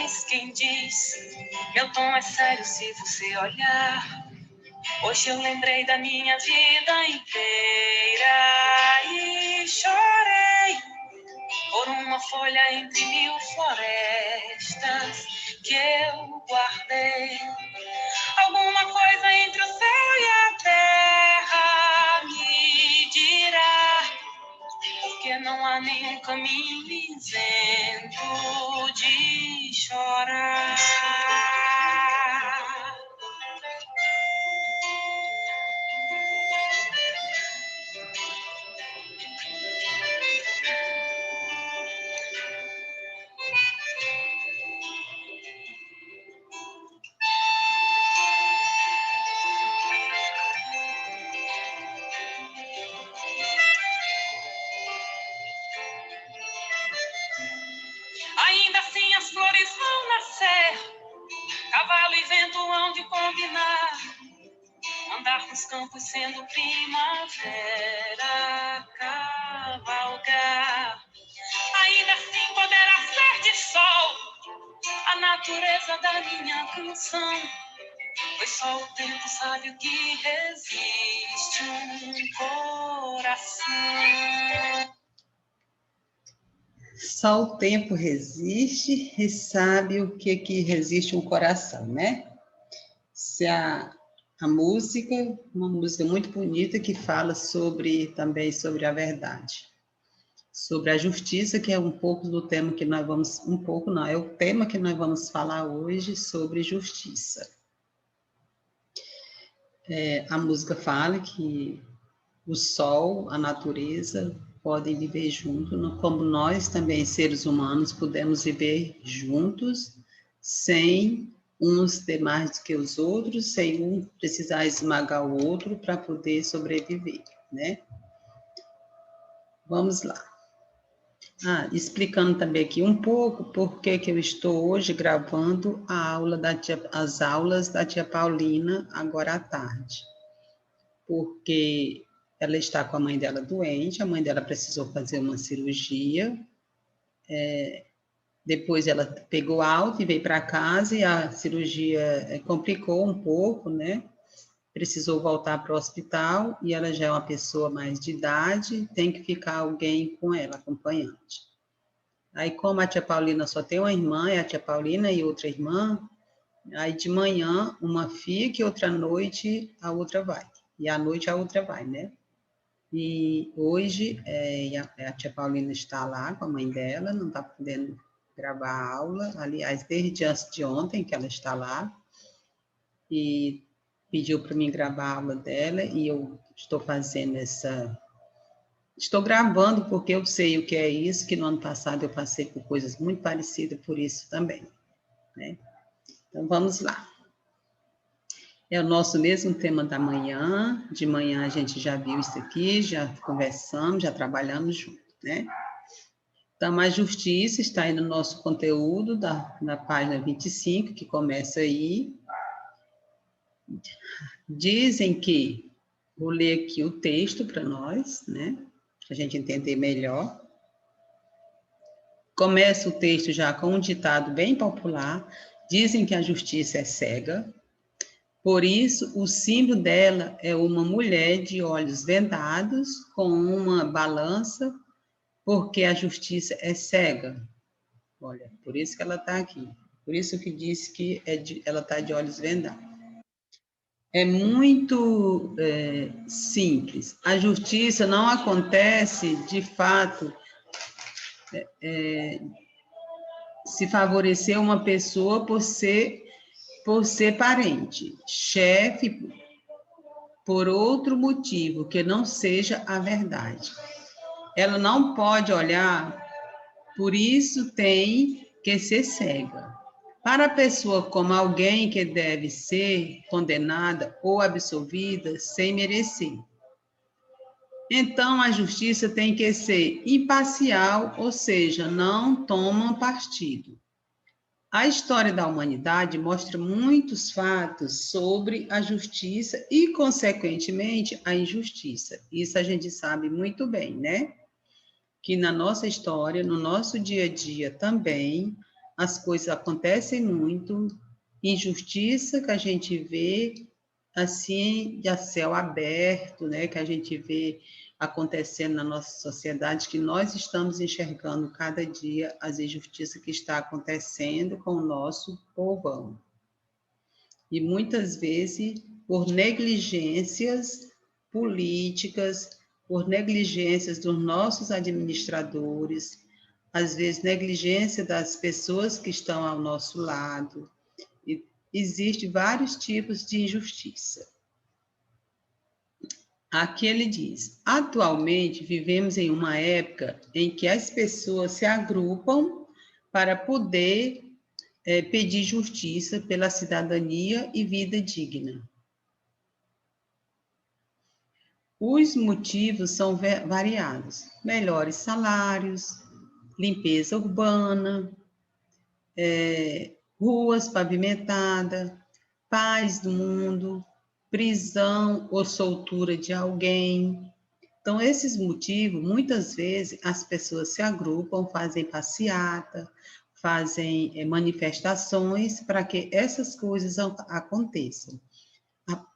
faz quem diz. Meu tom é sério se você olhar. Hoje eu lembrei da minha vida inteira e chorei por uma folha entre 1000 florestas que eu guardei. Alguma coisa entre o céu e a terra me dirá, porque não há nenhum caminho isento de chorar. Ainda assim as flores vão nascer, cavalo e vento hão de combinar, andar nos campos sendo primavera, cavalgar. Ainda assim poderá ser de sol a natureza da minha canção, pois só o tempo sabe o que resiste um coração. Só o tempo resiste e sabe o que resiste um coração, né? Se a música, uma música muito bonita que fala também sobre a verdade, sobre a justiça, que é um pouco do tema que nós vamos, é o tema que nós vamos falar hoje, sobre justiça. A música fala que o sol, a natureza, podem viver juntos, como nós também, seres humanos, podemos viver juntos, sem uns ter mais do que os outros, sem um precisar esmagar o outro para poder sobreviver, né? Vamos lá. Explicando também aqui um pouco por que eu estou hoje gravando as aulas da tia Paulina agora à tarde. Porque ela está com a mãe dela doente, a mãe dela precisou fazer uma cirurgia, depois ela pegou alta e veio para casa e a cirurgia complicou um pouco, né? Precisou voltar para o hospital e ela já é uma pessoa mais de idade, tem que ficar alguém com ela, acompanhante. Aí, como a tia Paulina só tem uma irmã, é a tia Paulina e outra irmã, aí de manhã uma fica e outra noite a outra vai. E à noite a outra vai, né? E hoje a tia Paulina está lá com a mãe dela, não está podendo gravar a aula, aliás, desde antes de ontem que ela está lá, e pediu para mim gravar a aula dela, e eu estou fazendo estou gravando porque eu sei o que é isso, que no ano passado eu passei por coisas muito parecidas por isso também, né? Então, vamos lá. É o nosso mesmo tema da manhã. De manhã a gente já viu isso aqui, já conversamos, já trabalhamos junto, né? Então, a justiça está aí no nosso conteúdo, na página 25, que começa aí. Dizem que, vou ler aqui o texto para nós, né? Para a gente entender melhor. Começa o texto já com um ditado bem popular. Dizem que a justiça é cega. Por isso, o símbolo dela é uma mulher de olhos vendados com uma balança, porque a justiça é cega. Olha, por isso que ela está aqui. Por isso que diz que ela está de olhos vendados. É muito simples. A justiça não acontece, de fato, se favorecer uma pessoa por ser parente, chefe, por outro motivo que não seja a verdade. Ela não pode olhar, por isso tem que ser cega. Para a pessoa como alguém que deve ser condenada ou absolvida sem merecer. Então, a justiça tem que ser imparcial, ou seja, não toma partido. A história da humanidade mostra muitos fatos sobre a justiça e, consequentemente, a injustiça. Isso a gente sabe muito bem, né? Que na nossa história, no nosso dia a dia também, as coisas acontecem muito, injustiça que a gente vê, assim, de a céu aberto, né, que a gente vê acontecendo na nossa sociedade, que nós estamos enxergando cada dia as injustiças que está acontecendo com o nosso povão. E muitas vezes, por negligências políticas, por negligências dos nossos administradores, às vezes negligência das pessoas que estão ao nosso lado. E existem vários tipos de injustiça. Aqui ele diz: atualmente vivemos em uma época em que as pessoas se agrupam para poder pedir justiça pela cidadania e vida digna. Os motivos são variados: melhores salários, limpeza urbana, ruas pavimentadas, paz do mundo, prisão ou soltura de alguém. Então, esses motivos, muitas vezes, as pessoas se agrupam, fazem passeata, fazem manifestações para que essas coisas aconteçam.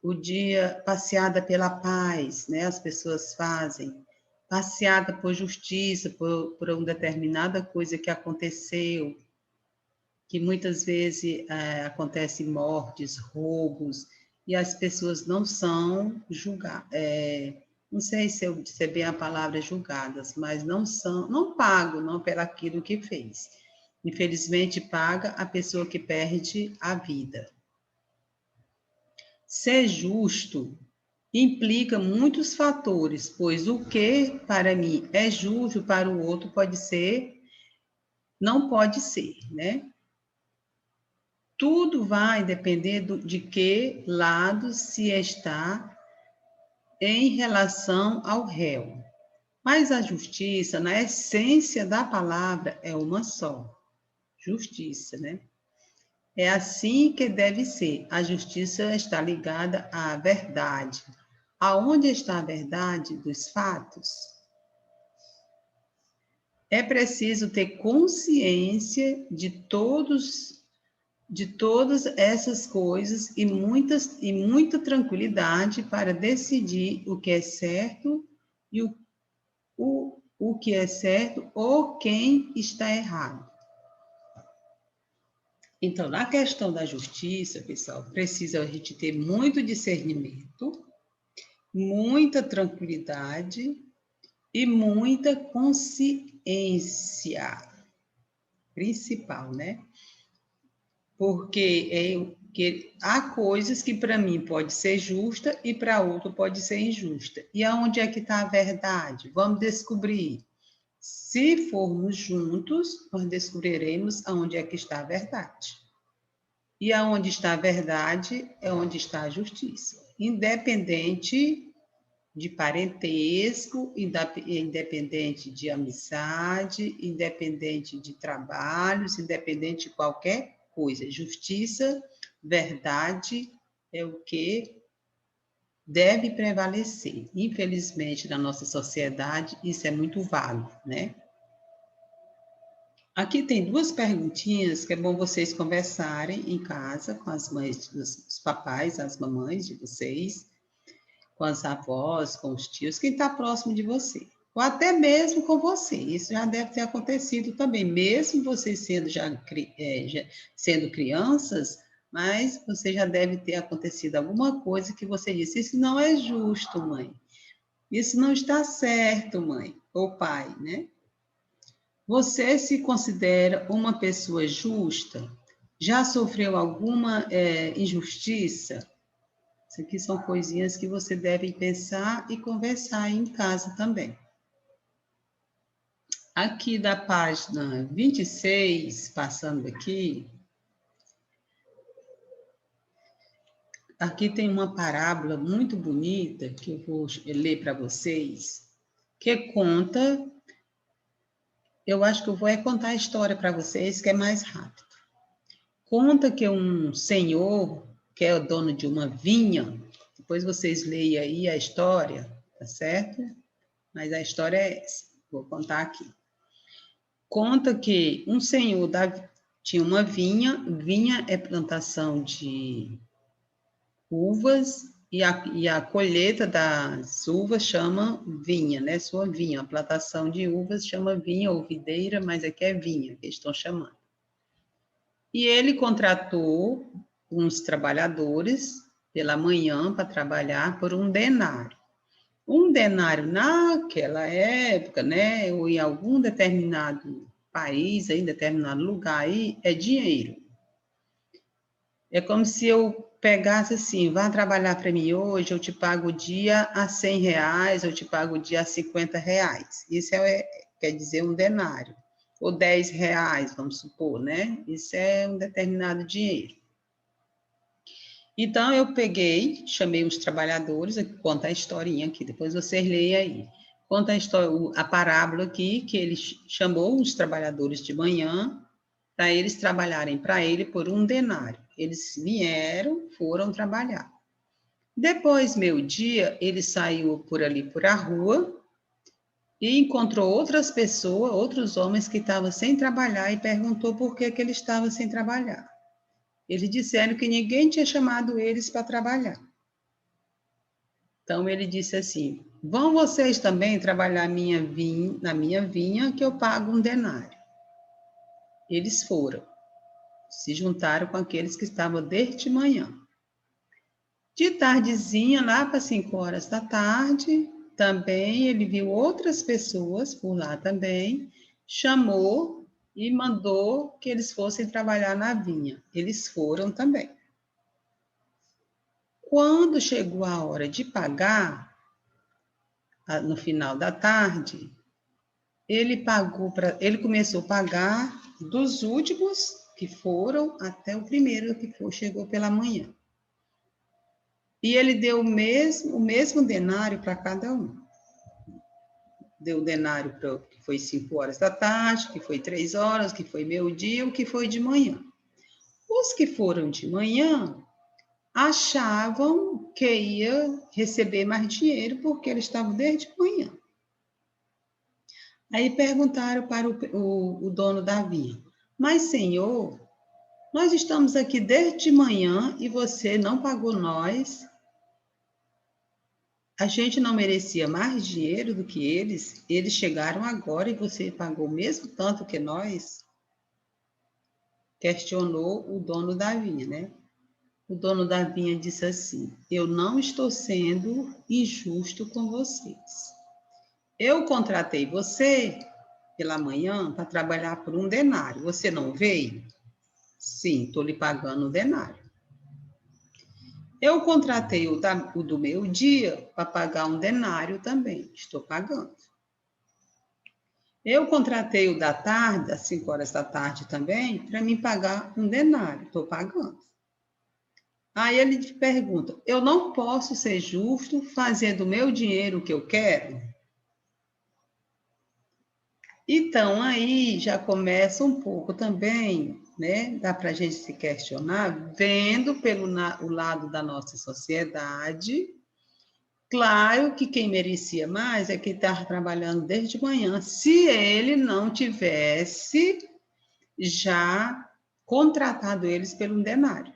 O dia passeada pela paz, né? As pessoas fazem passeada por justiça, por uma determinada coisa que aconteceu, que muitas vezes acontecem mortes, roubos, e as pessoas não são julgadas, não sei se eu disser bem a palavra julgadas, mas não pagam não pelo aquilo que fez. Infelizmente, paga a pessoa que perde a vida. Ser justo implica muitos fatores, pois o que para mim é justo, para o outro pode ser, não pode ser, né? Tudo vai depender de que lado se está em relação ao réu. Mas a justiça, na essência da palavra, é uma só. Justiça, né? É assim que deve ser. A justiça está ligada à verdade. Aonde está a verdade dos fatos? É preciso ter consciência de todas essas coisas e muita tranquilidade para decidir o que é certo e o que é certo ou quem está errado. Então, na questão da justiça, pessoal, precisa a gente ter muito discernimento, muita tranquilidade e muita consciência principal, né? Porque há coisas que para mim pode ser justa e para outro pode ser injusta. E aonde é que está a verdade? Vamos descobrir. Se formos juntos, nós descobriremos aonde é que está a verdade. E aonde está a verdade é onde está a justiça. Independente de parentesco, independente de amizade, independente de trabalhos, independente de qualquer coisa. Justiça, verdade é o que deve prevalecer. Infelizmente, na nossa sociedade, isso é muito vago, né? Aqui tem duas perguntinhas que é bom vocês conversarem em casa com as mães, os papais, as mamães de vocês, com as avós, com os tios, quem está próximo de você. Ou até mesmo com você. Isso já deve ter acontecido também, mesmo vocês sendo sendo crianças, mas você já deve ter acontecido alguma coisa que você disse, isso não é justo, mãe. Isso não está certo, mãe, ou pai, né? Você se considera uma pessoa justa? Já sofreu alguma injustiça? Isso aqui são coisinhas que você deve pensar e conversar em casa também. Aqui da página 26, passando aqui tem uma parábola muito bonita que eu vou ler para vocês, que conta, eu acho que eu vou contar a história para vocês, que é mais rápido. Conta que um senhor, que é o dono de uma vinha, depois vocês leem aí a história, tá certo? Mas a história é essa, vou contar aqui. Conta que um senhor tinha uma vinha. Vinha é plantação de uvas, e a colheita das uvas chama vinha, né? Sua vinha. A plantação de uvas chama vinha ou videira, mas aqui é vinha que eles estão chamando. E ele contratou uns trabalhadores pela manhã para trabalhar por um denário. Um denário naquela época, né, ou em algum determinado país, em determinado lugar aí, é dinheiro. É como se eu pegasse assim, vá trabalhar para mim hoje, eu te pago o dia a R$100, eu te pago o dia a R$50. Isso quer dizer um denário. Ou R$10, vamos supor, né? Isso é um determinado dinheiro. Então, eu peguei, chamei os trabalhadores, conta a historinha aqui, depois vocês leem aí. Conta a parábola aqui, que ele chamou os trabalhadores de manhã, para eles trabalharem para ele por um denário. Eles vieram, foram trabalhar. Depois, meio-dia, ele saiu por ali, por a rua, e encontrou outras pessoas, outros homens que estavam sem trabalhar, e perguntou por que ele estava sem trabalhar. Eles disseram que ninguém tinha chamado eles para trabalhar. Então, ele disse assim, vão vocês também trabalhar na minha vinha, que eu pago um denário. Eles foram, se juntaram com aqueles que estavam desde manhã. De tardezinha, lá para 5 horas da tarde, também ele viu outras pessoas por lá também, chamou e mandou que eles fossem trabalhar na vinha. Eles foram também. Quando chegou a hora de pagar, no final da tarde, ele começou a pagar dos últimos que foram até o primeiro que chegou pela manhã. E ele deu o mesmo denário para cada um. Deu o denário que foi 5 horas da tarde, que foi 3 horas, que foi meio-dia, o que foi de manhã. Os que foram de manhã achavam que ia receber mais dinheiro porque eles estavam desde manhã. Aí perguntaram para o dono da vinha, mas senhor, nós estamos aqui desde manhã e você não pagou nós? A gente não merecia mais dinheiro do que eles? Eles chegaram agora e você pagou o mesmo tanto que nós? Questionou o dono da vinha, né? O dono da vinha disse assim, eu não estou sendo injusto com vocês. Eu contratei você pela manhã para trabalhar por um denário. Você não veio? Sim, estou lhe pagando o denário. Eu contratei o do meu dia para pagar um denário também. Estou pagando. Eu contratei o da tarde, às 5 horas da tarde também, para me pagar um denário. Estou pagando. Aí ele te pergunta, eu não posso ser justo, fazer do meu dinheiro o que eu quero? Então, aí já começa um pouco também, né? Dá para a gente se questionar, vendo o lado da nossa sociedade. Claro que quem merecia mais é quem estava trabalhando desde manhã, se ele não tivesse já contratado eles pelo denário.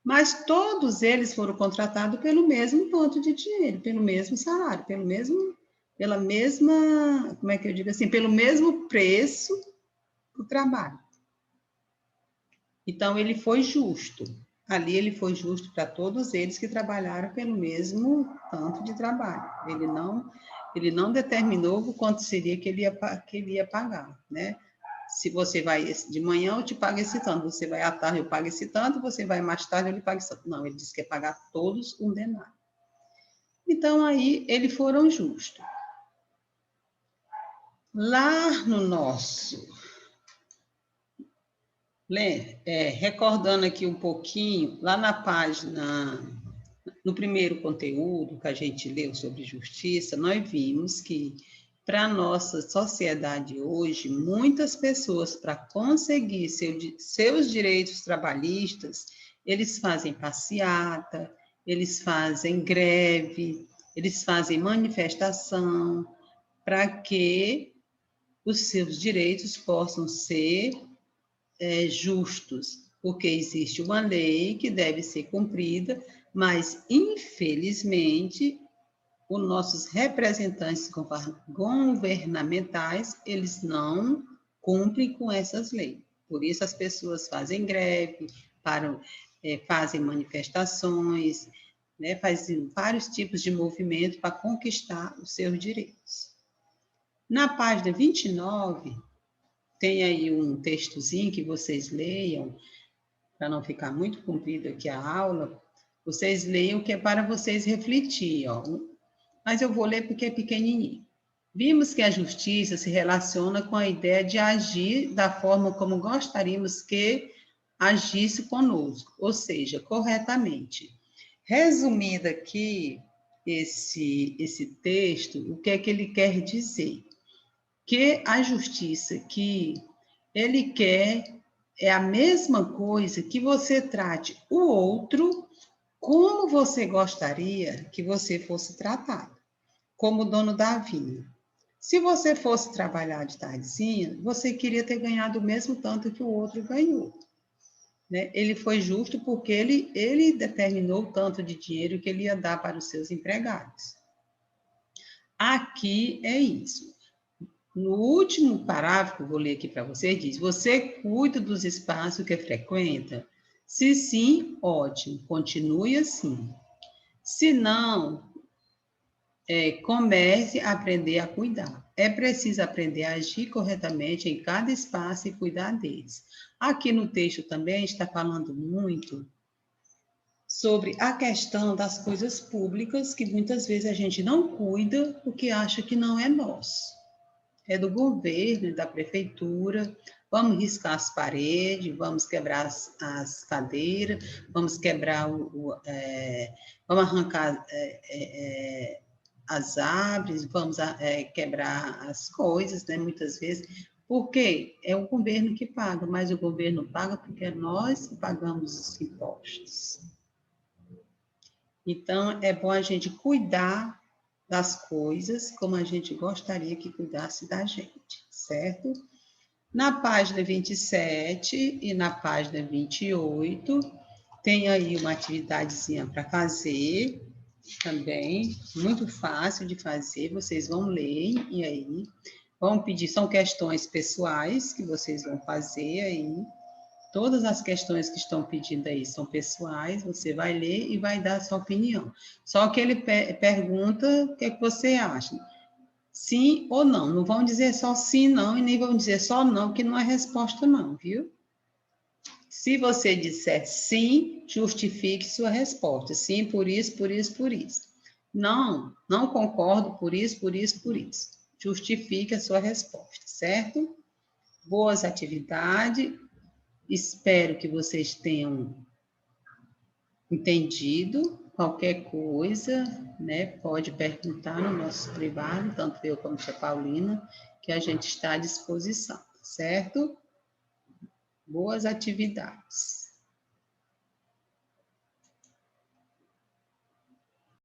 Mas todos eles foram contratados pelo mesmo tanto de dinheiro, pelo mesmo salário, pela mesma, como é que eu digo assim, pelo mesmo preço do trabalho. Então, ele foi justo. Ali ele foi justo para todos eles que trabalharam pelo mesmo tanto de trabalho. Ele não determinou o quanto seria que ele ia pagar, né? Se você vai de manhã, eu te pago esse tanto. Você vai à tarde, eu pago esse tanto. Você vai mais tarde, eu lhe pago esse tanto. Não, ele disse que ia pagar todos um denário. Então, aí, eles foram justos. Lá no nosso... recordando aqui um pouquinho, lá na página, no primeiro conteúdo que a gente leu sobre justiça, nós vimos que, para a nossa sociedade hoje, muitas pessoas, para conseguir seus direitos trabalhistas, eles fazem passeata, eles fazem greve, eles fazem manifestação, para que os seus direitos possam ser justos, porque existe uma lei que deve ser cumprida, mas, infelizmente, os nossos representantes governamentais, eles não cumprem com essas leis. Por isso as pessoas fazem greve, fazem manifestações, né, fazem vários tipos de movimento para conquistar os seus direitos. Na página 29, tem aí um textozinho que vocês leiam, para não ficar muito comprido aqui a aula, vocês leiam que é para vocês refletir, ó. Mas eu vou ler porque é pequenininho. Vimos que a justiça se relaciona com a ideia de agir da forma como gostaríamos que agisse conosco, ou seja, corretamente. Resumindo aqui esse texto, o que é que ele quer dizer? Que a justiça que ele quer é a mesma coisa que você trate o outro como você gostaria que você fosse tratado, como dono da vinha. Se você fosse trabalhar de tardezinha, você queria ter ganhado o mesmo tanto que o outro ganhou. Né? Ele foi justo porque ele determinou o tanto de dinheiro que ele ia dar para os seus empregados. Aqui é isso. No último parágrafo, vou ler aqui para vocês, diz: você cuida dos espaços que frequenta? Se sim, ótimo, continue assim. Se não, comece a aprender a cuidar. É preciso aprender a agir corretamente em cada espaço e cuidar deles. Aqui no texto também está falando muito sobre a questão das coisas públicas, que muitas vezes a gente não cuida porque acha que não é nosso. É do governo, da prefeitura. Vamos riscar as paredes, vamos quebrar as cadeiras, vamos quebrar vamos arrancar as árvores, vamos quebrar as coisas, né, muitas vezes, porque é o governo que paga, mas o governo paga porque nós pagamos os impostos. Então, é bom a gente cuidar das coisas como a gente gostaria que cuidasse da gente, certo? Na página 27 e na página 28, tem aí uma atividadezinha para fazer, também, muito fácil de fazer, vocês vão ler e aí vão pedir, são questões pessoais que vocês vão fazer aí, todas as questões que estão pedindo aí são pessoais, você vai ler e vai dar a sua opinião. Só que ele pergunta o que é que você acha, sim ou não, não vão dizer só sim, não, e nem vão dizer só não, que não é resposta não, viu? Se você disser sim, justifique sua resposta. Sim, por isso, por isso, por isso. Não, não concordo por isso, por isso, por isso. Justifique a sua resposta, certo? Boas atividades. Espero que vocês tenham entendido. Qualquer coisa, né, pode perguntar no nosso privado, tanto eu como a tia Paulina, que a gente está à disposição, certo? Boas atividades.